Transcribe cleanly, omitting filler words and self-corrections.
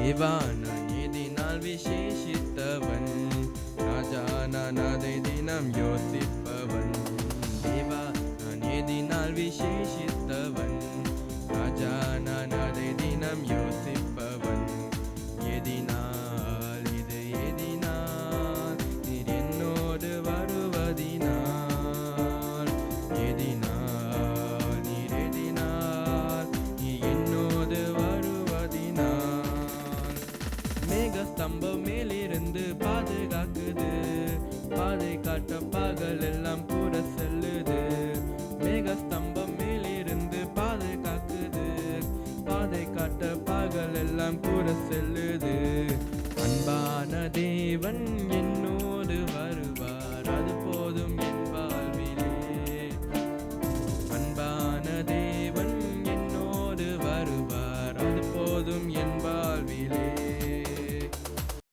தேவா நான் எதினால் விசேஷித்தவன், ராஜா நான் அதை தினம் யோசிப்பவன். தேவா நான் எதினால் விசேஷித்தவன், ராஜா நான் அதை தினம் யோசிப்பவன். எதினால் இது எதினால் நீர் என்னோடு வருவதினால், எதினால் நீர் எதினால் நீ என்னோடு வருவதினால். மேகஸ்தம்பம் மேலிருந்து பாதுகாக்குது, பாதை காட்ட பகல் எல்லாம் கூட செல்லுது. மேகஸ்தம்பம் மேலிருந்து பாதுகாக்குது, பாதை காட்ட பகல் எல்லாம் கூட செல்லுது. அன்பான தேவன் என்னோடு